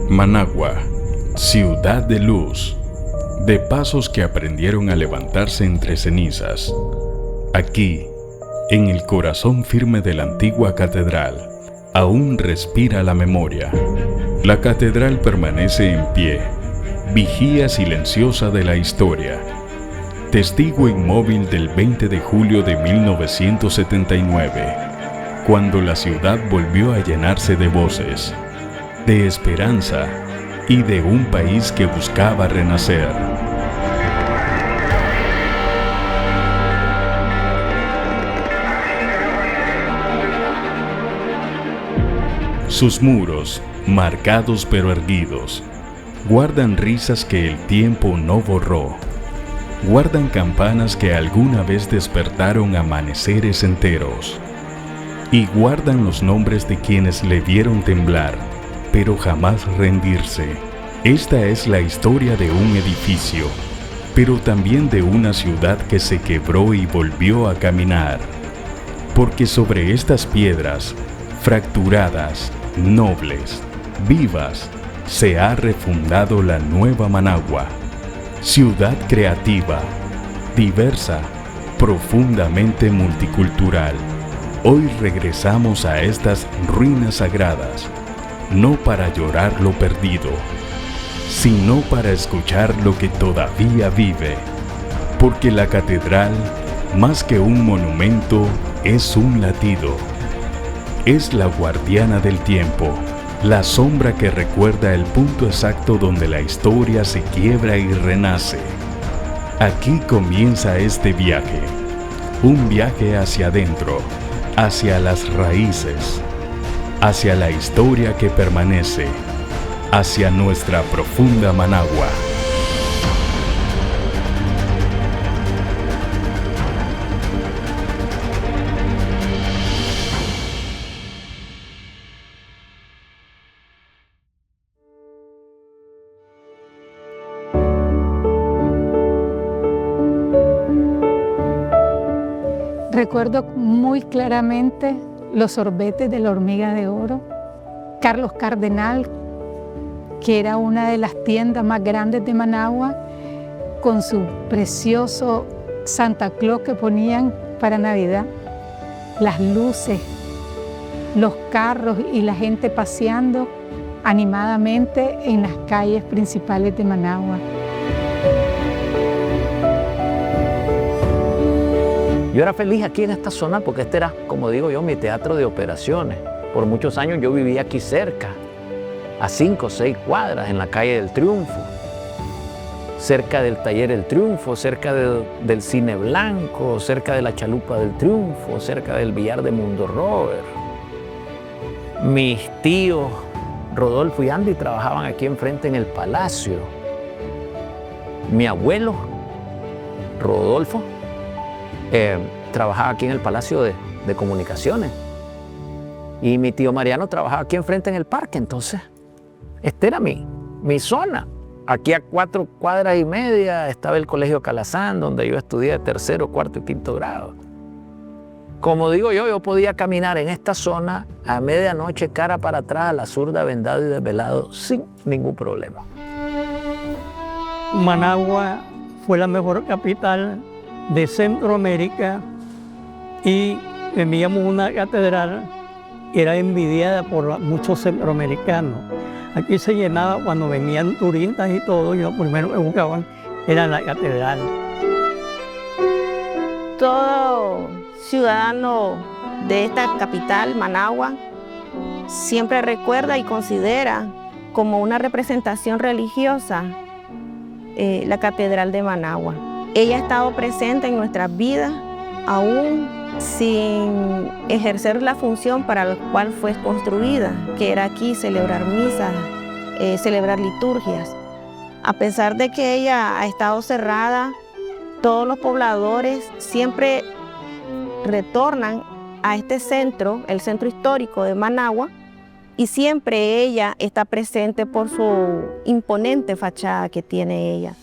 Managua, ciudad de luz, de pasos que aprendieron a levantarse entre cenizas. Aquí, en el corazón firme de la antigua catedral, aún respira la memoria. La catedral permanece en pie, vigía silenciosa de la historia, testigo inmóvil del 20 de julio de 1979, cuando la ciudad volvió a llenarse de voces, de esperanza y de un país que buscaba renacer. Sus muros, marcados pero erguidos, guardan risas que el tiempo no borró. Guardan campanas que alguna vez despertaron amaneceres enteros. Y guardan los nombres de quienes le vieron temblar, pero jamás rendirse. Esta es la historia de un edificio, pero también de una ciudad que se quebró y volvió a caminar. Porque sobre estas piedras, fracturadas, nobles, vivas, se ha refundado la nueva Managua, ciudad creativa, diversa, profundamente multicultural. Hoy regresamos a estas ruinas sagradas, no para llorar lo perdido, sino para escuchar lo que todavía vive, porque la catedral, más que un monumento, es un latido. Es la guardiana del tiempo, la sombra que recuerda el punto exacto donde la historia se quiebra y renace. Aquí comienza este viaje, un viaje hacia adentro, hacia las raíces, hacia la historia que permanece, hacia nuestra profunda Managua. Recuerdo muy claramente los sorbetes de la Hormiga de Oro, Carlos Cardenal, que era una de las tiendas más grandes de Managua, con su precioso Santa Claus que ponían para Navidad, las luces, los carros y la gente paseando animadamente en las calles principales de Managua. Yo era feliz aquí en esta zona porque este era, como digo yo, mi teatro de operaciones. Por muchos años yo vivía aquí cerca, a 5 o 6 cuadras, en la calle del Triunfo, cerca del taller El Triunfo, cerca del Cine Blanco, cerca de la Chalupa del Triunfo, cerca del billar de Mundo Robert. Mis tíos, Rodolfo y Andy, trabajaban aquí enfrente en el Palacio. Mi abuelo, Rodolfo, trabajaba aquí en el Palacio de Comunicaciones. Y mi tío Mariano trabajaba aquí enfrente en el parque. Entonces, esta era mi zona. Aquí a 4 cuadras y media estaba el Colegio Calazán, donde yo estudié 3º, 4º y 5º grado. Como digo yo podía caminar en esta zona a medianoche, cara para atrás, a la zurda, vendado y desvelado, sin ningún problema. Managua fue la mejor capital de Centroamérica y teníamos una catedral que era envidiada por muchos centroamericanos. Aquí se llenaba cuando venían turistas y todo, y lo primero que buscaban era la catedral. Todo ciudadano de esta capital, Managua, siempre recuerda y considera como una representación religiosa la Catedral de Managua. Ella ha estado presente en nuestras vidas, aún sin ejercer la función para la cual fue construida, que era aquí celebrar misas, celebrar liturgias. A pesar de que ella ha estado cerrada, todos los pobladores siempre retornan a este centro, el centro histórico de Managua, y siempre ella está presente por su imponente fachada que tiene ella.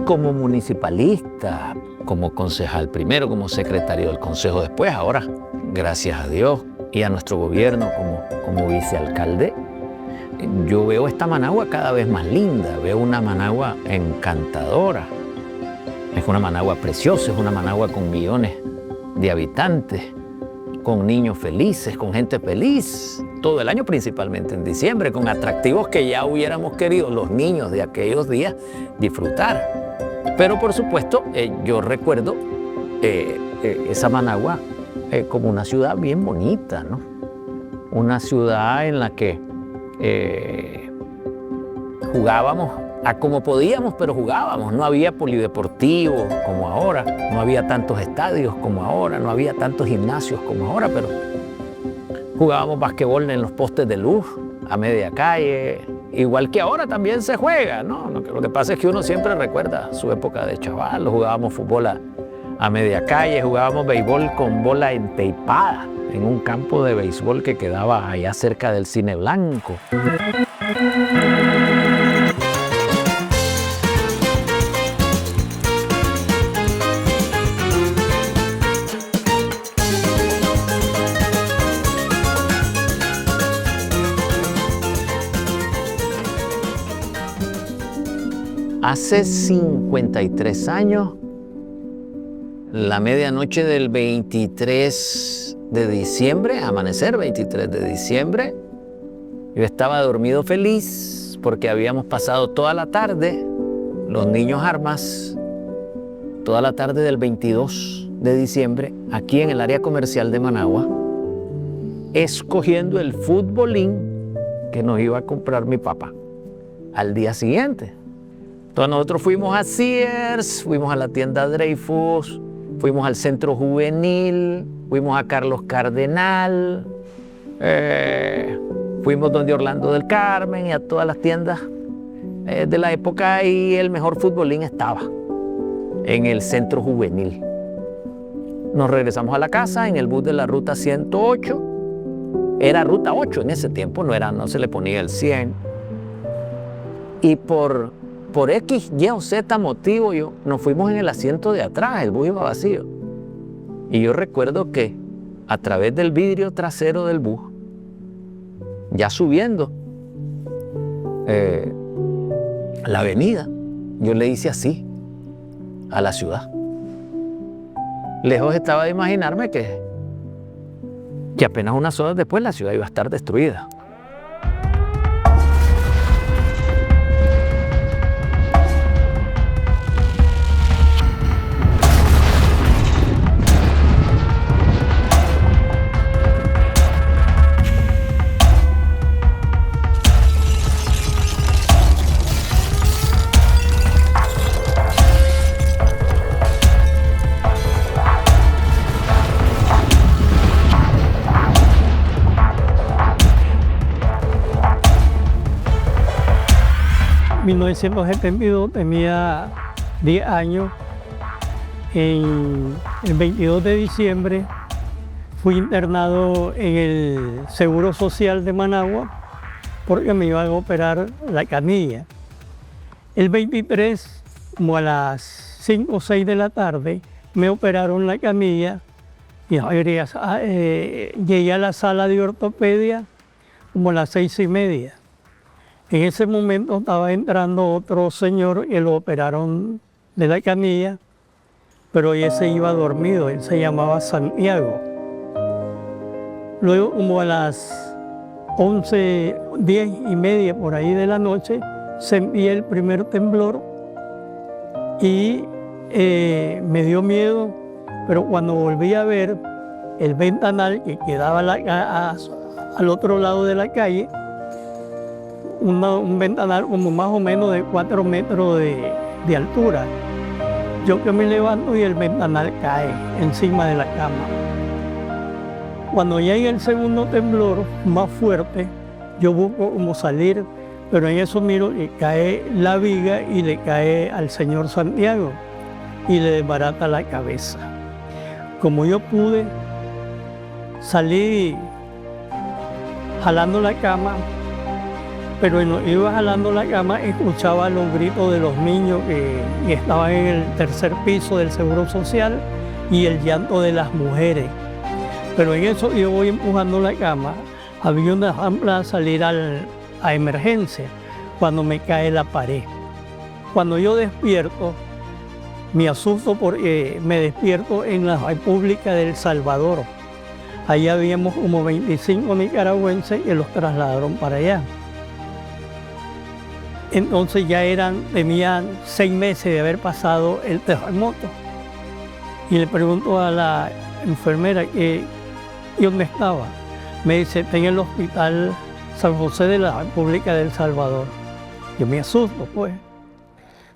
Como municipalista, como concejal primero, como secretario del consejo después, ahora, gracias a Dios, y a nuestro gobierno como vicealcalde, yo veo esta Managua cada vez más linda, veo una Managua encantadora. Es una Managua preciosa, es una Managua con millones de habitantes, con niños felices, con gente feliz, todo el año, principalmente en diciembre, con atractivos que ya hubiéramos querido los niños de aquellos días disfrutar. Pero por supuesto, yo recuerdo esa Managua como una ciudad bien bonita, ¿no? Una ciudad en la que jugábamos a como podíamos, pero jugábamos. No había polideportivo como ahora, no había tantos estadios como ahora, no había tantos gimnasios como ahora, pero jugábamos basquetbol en los postes de luz, a media calle, igual que ahora también se juega, ¿no? Lo que pasa es que uno siempre recuerda su época de chaval. Jugábamos fútbol a media calle, jugábamos béisbol con bola enteipada en un campo de béisbol que quedaba allá cerca del Cine Blanco. Hace 53 años, la medianoche del 23 de diciembre, amanecer 23 de diciembre, yo estaba dormido feliz porque habíamos pasado toda la tarde, los niños armas, toda la tarde del 22 de diciembre, aquí en el área comercial de Managua, escogiendo el futbolín que nos iba a comprar mi papá al día siguiente. Entonces nosotros fuimos a Sears, fuimos a la tienda Dreyfus, fuimos al Centro Juvenil, fuimos a Carlos Cardenal, fuimos donde Orlando del Carmen y a todas las tiendas de la época, y el mejor futbolín estaba en el Centro Juvenil. Nos regresamos a la casa en el bus de la ruta 108, era ruta 8 en ese tiempo, no se le ponía el 100, y por X, Y o Z motivo nos fuimos en el asiento de atrás, el bus iba vacío. Y yo recuerdo que a través del vidrio trasero del bus, ya subiendo la avenida, yo le hice así a la ciudad. Lejos estaba de imaginarme que apenas unas horas después la ciudad iba a estar destruida. En 1972 tenía 10 años. El 22 de diciembre fui internado en el Seguro Social de Managua porque me iban a operar la canilla. El 23, como a las 5 o 6 de la tarde, me operaron la canilla y llegué a la sala de ortopedia como a las 6:30. En ese momento estaba entrando otro señor y lo operaron de la canilla, pero ese iba dormido, él se llamaba Santiago. Luego, como a las 11, 10:30 por ahí de la noche, sentí el primer temblor y me dio miedo, pero cuando volví a ver el ventanal que quedaba al otro lado de la calle, un ventanal como más o menos de 4 metros de altura. Yo que me levanto y el ventanal cae encima de la cama. Cuando llega el segundo temblor más fuerte, yo busco cómo salir, pero en eso miro que cae la viga y le cae al señor Santiago y le desbarata la cabeza. Como yo pude, salí jalando la cama, pero cuando iba jalando la cama escuchaba los gritos de los niños que estaban en el tercer piso del Seguro Social y el llanto de las mujeres. Pero en eso yo voy empujando la cama. Había una rampa a salir a emergencia cuando me cae la pared. Cuando yo despierto, me asusto porque me despierto en la República de El Salvador. Allá habíamos como 25 nicaragüenses que los trasladaron para allá. Entonces ya tenían 6 meses de haber pasado el terremoto. Y le pregunto a la enfermera ¿y dónde estaba? Me dice, está en el hospital San José de la República de El Salvador. Yo me asusto, pues.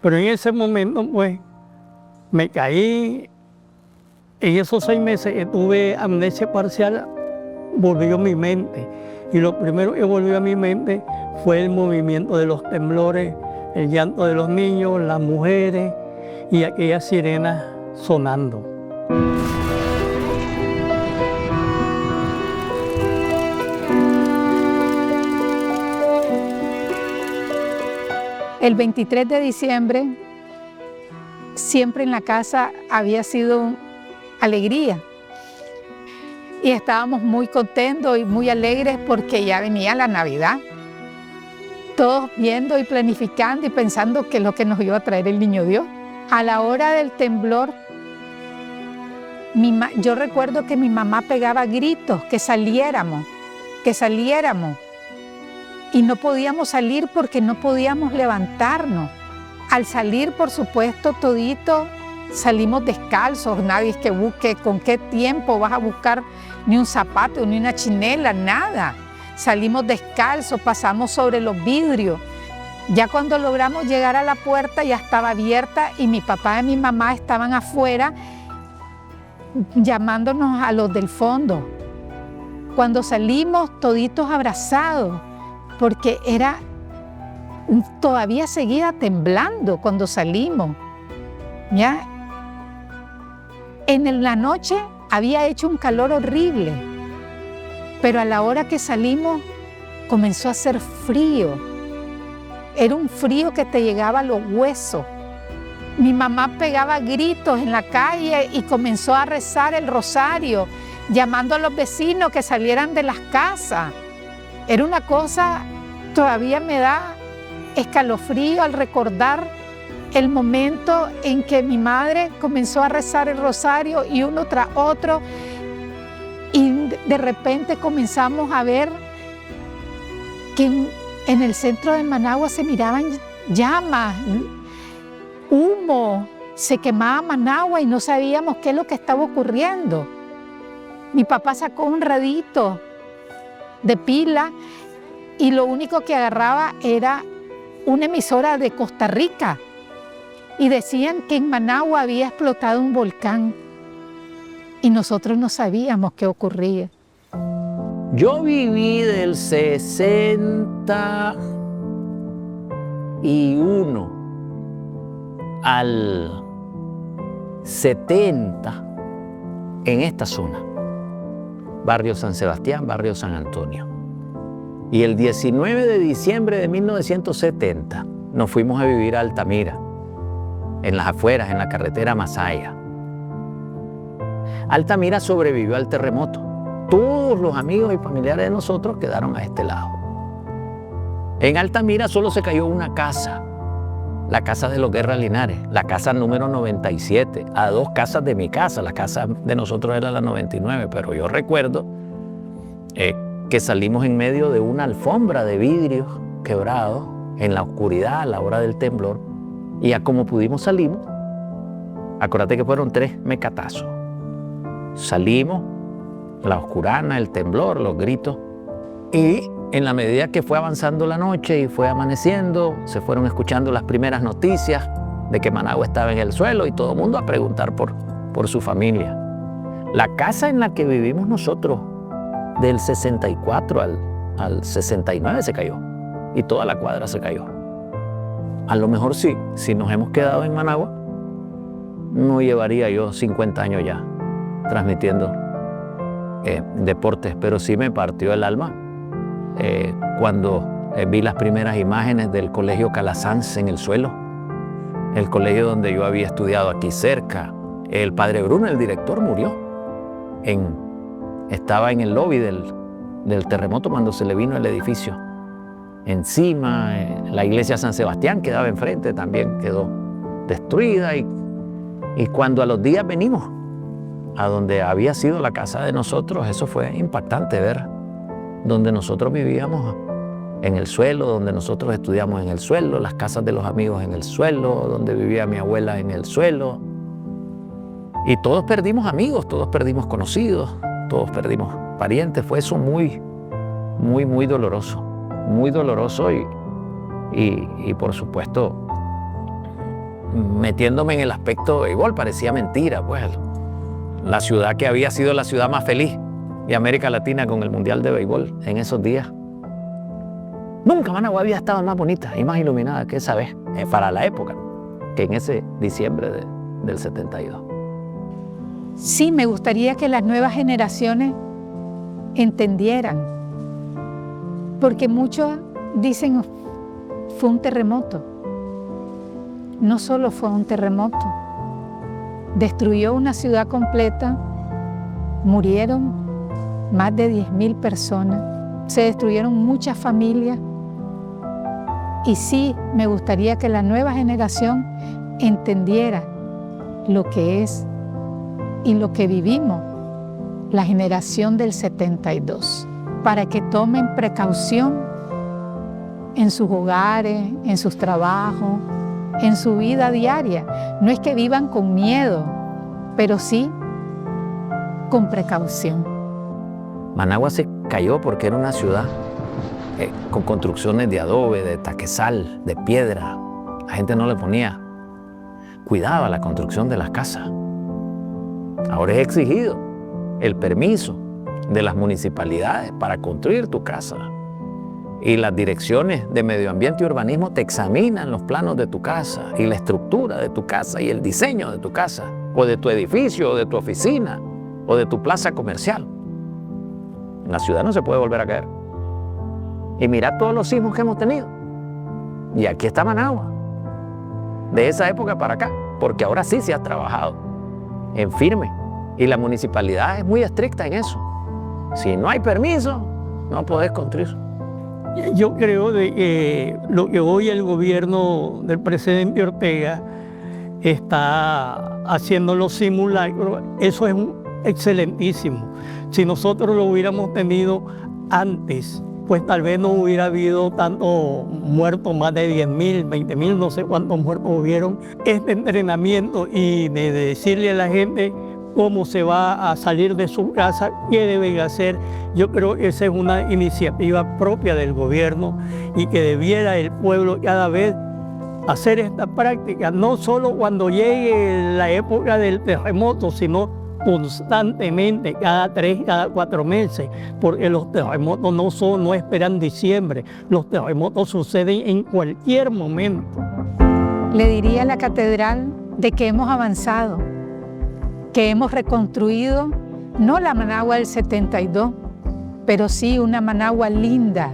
Pero en ese momento, pues, me caí. En esos 6 meses que tuve amnesia parcial, volvió mi mente. Y lo primero que volvió a mi mente fue el movimiento de los temblores, el llanto de los niños, las mujeres y aquellas sirenas sonando. El 23 de diciembre, siempre en la casa había sido alegría. Y estábamos muy contentos y muy alegres porque ya venía la Navidad. Todos viendo y planificando y pensando que es lo que nos iba a traer el Niño Dios. A la hora del temblor, yo recuerdo que mi mamá pegaba gritos, que saliéramos. Y no podíamos salir porque no podíamos levantarnos. Al salir, por supuesto, todito salimos descalzos. Nadie es que busque con qué tiempo vas a buscar ni un zapato, ni una chinela, nada. Salimos descalzos, pasamos sobre los vidrios. Ya cuando logramos llegar a la puerta ya estaba abierta y mi papá y mi mamá estaban afuera llamándonos a los del fondo. Cuando salimos toditos abrazados, porque todavía seguía temblando cuando salimos. ¿Ya? En la noche había hecho un calor horrible, pero a la hora que salimos comenzó a hacer frío. Era un frío que te llegaba a los huesos. Mi mamá pegaba gritos en la calle y comenzó a rezar el rosario, llamando a los vecinos que salieran de las casas. Era una cosa, todavía me da escalofrío al recordar el momento en que mi madre comenzó a rezar el rosario y uno tras otro, y de repente comenzamos a ver que en el centro de Managua se miraban llamas, humo, se quemaba Managua y no sabíamos qué es lo que estaba ocurriendo. Mi papá sacó un radito de pila y lo único que agarraba era una emisora de Costa Rica y decían que en Managua había explotado un volcán y nosotros no sabíamos qué ocurría. Yo viví del 61 al 70 en esta zona. Barrio San Sebastián, Barrio San Antonio. Y el 19 de diciembre de 1970 nos fuimos a vivir a Altamira, en las afueras, en la carretera Masaya. Altamira sobrevivió al terremoto. Todos los amigos y familiares de nosotros quedaron a este lado. En Altamira solo se cayó una casa, la casa de los Guerra Linares, la casa número 97, a 2 casas de mi casa. La casa de nosotros era la 99, pero yo recuerdo que salimos en medio de una alfombra de vidrios quebrados en la oscuridad a la hora del temblor, y ya como pudimos salimos. Acuérdate que fueron 3 mecatazos. Salimos, la oscurana, el temblor, los gritos, y en la medida que fue avanzando la noche y fue amaneciendo, se fueron escuchando las primeras noticias de que Managua estaba en el suelo y todo el mundo a preguntar por su familia. La casa en la que vivimos nosotros, del 64 al 69 se cayó, y toda la cuadra se cayó. A lo mejor sí, si nos hemos quedado en Managua, no llevaría yo 50 años ya transmitiendo deportes, pero sí me partió el alma cuando vi las primeras imágenes del Colegio Calasanz en el suelo, el colegio donde yo había estudiado aquí cerca. El padre Bruno, el director, murió en estaba en el lobby del terremoto cuando se le vino el edificio encima. La iglesia San Sebastián quedaba enfrente, también quedó destruida. Y cuando a los días venimos a donde había sido la casa de nosotros, eso fue impactante ver donde nosotros vivíamos en el suelo, donde nosotros estudiamos en el suelo, las casas de los amigos en el suelo, donde vivía mi abuela en el suelo. Y todos perdimos amigos, todos perdimos conocidos, todos perdimos parientes. Fue eso muy, muy, muy doloroso. Muy doloroso y por supuesto, metiéndome en el aspecto de béisbol, parecía mentira, pues. La ciudad que había sido la ciudad más feliz de América Latina con el Mundial de Béisbol en esos días. Nunca Managua había estado más bonita y más iluminada que esa vez, para la época, que en ese diciembre del 72. Sí, me gustaría que las nuevas generaciones entendieran, porque muchos dicen, fue un terremoto. No solo fue un terremoto, destruyó una ciudad completa, murieron más de 10.000 personas, se destruyeron muchas familias. Y sí, me gustaría que la nueva generación entendiera lo que es y lo que vivimos, la generación del 72, para que tomen precaución en sus hogares, en sus trabajos, en su vida diaria. No es que vivan con miedo, pero sí con precaución. Managua se cayó porque era una ciudad con construcciones de adobe, de taquezal, de piedra. La gente no le ponía cuidado a la construcción de las casas. Ahora es exigido el permiso de las municipalidades para construir tu casa. Y las direcciones de medio ambiente y urbanismo te examinan los planos de tu casa y la estructura de tu casa y el diseño de tu casa, o de tu edificio, o de tu oficina, o de tu plaza comercial. La ciudad no se puede volver a caer. Y mirad todos los sismos que hemos tenido. Y aquí está Managua, de esa época para acá, porque ahora sí se ha trabajado en firme. Y la municipalidad es muy estricta en eso. Si no hay permiso, no podés construir. Yo creo de que lo que hoy el gobierno del presidente Ortega está haciendo los simulacros, eso es excelentísimo. Si nosotros lo hubiéramos tenido antes, pues tal vez no hubiera habido tantos muertos, más de 10.000, 20.000, no sé cuántos muertos hubieron. Este entrenamiento y de decirle a la gente cómo se va a salir de su casa, qué deben hacer, yo creo que esa es una iniciativa propia del gobierno y que debiera el pueblo cada vez hacer esta práctica, no solo cuando llegue la época del terremoto, sino constantemente, cada 3, cada 4 meses, porque los terremotos no esperan diciembre, los terremotos suceden en cualquier momento. Le diría a la catedral de que hemos avanzado, que hemos reconstruido, no la Managua del 72, pero sí una Managua linda,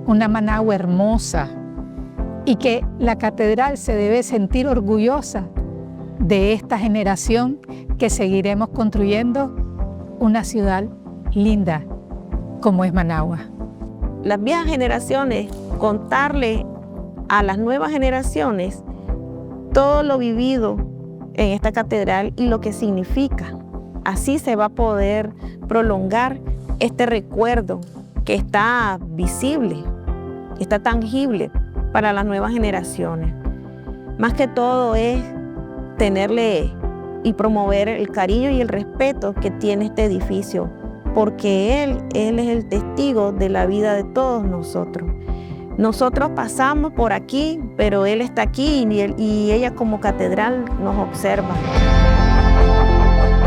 una Managua hermosa, y que la catedral se debe sentir orgullosa de esta generación que seguiremos construyendo una ciudad linda como es Managua. Las viejas generaciones, contarle a las nuevas generaciones todo lo vivido en esta catedral y lo que significa. Así se va a poder prolongar este recuerdo que está visible, está tangible para las nuevas generaciones. Más que todo es tenerle y promover el cariño y el respeto que tiene este edificio, porque Él es el testigo de la vida de todos nosotros. Nosotros pasamos por aquí, pero Él está aquí y ella como catedral nos observa.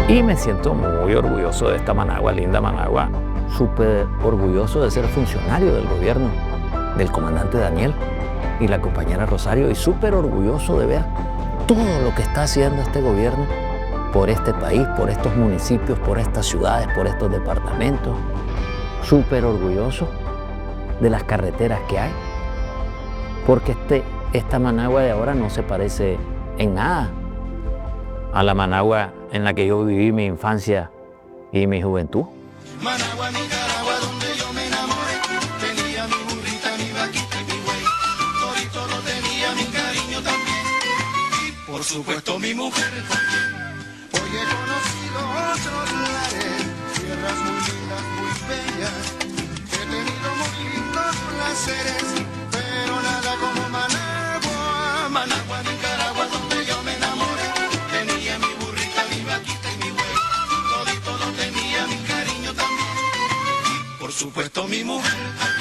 Y me siento muy orgulloso de esta Managua, linda Managua, súper orgulloso de ser funcionario del gobierno del comandante Daniel y la compañera Rosario, y súper orgulloso de ver todo lo que está haciendo este gobierno por este país, por estos municipios, por estas ciudades, por estos departamentos. Súper orgulloso de las carreteras que hay, porque esta Managua de ahora no se parece en nada a la Managua en la que yo viví mi infancia y mi juventud. Managua, Nicaragua, donde yo me enamoré. Tenía mi burrita, mi vaquita y mi buey. Todito lo tenía, mi cariño también. Y por supuesto mi mujer también. Hoy he conocido otros lares, tierras muy lindas, muy bellas. He tenido muy lindos placeres, pero nada como Managua. Managua, Nicaragua, donde yo me enamoré. Tenía mi burrita, mi vaquita y mi buey. Todito lo tenía, mi cariño también. Y por supuesto mi mujer también.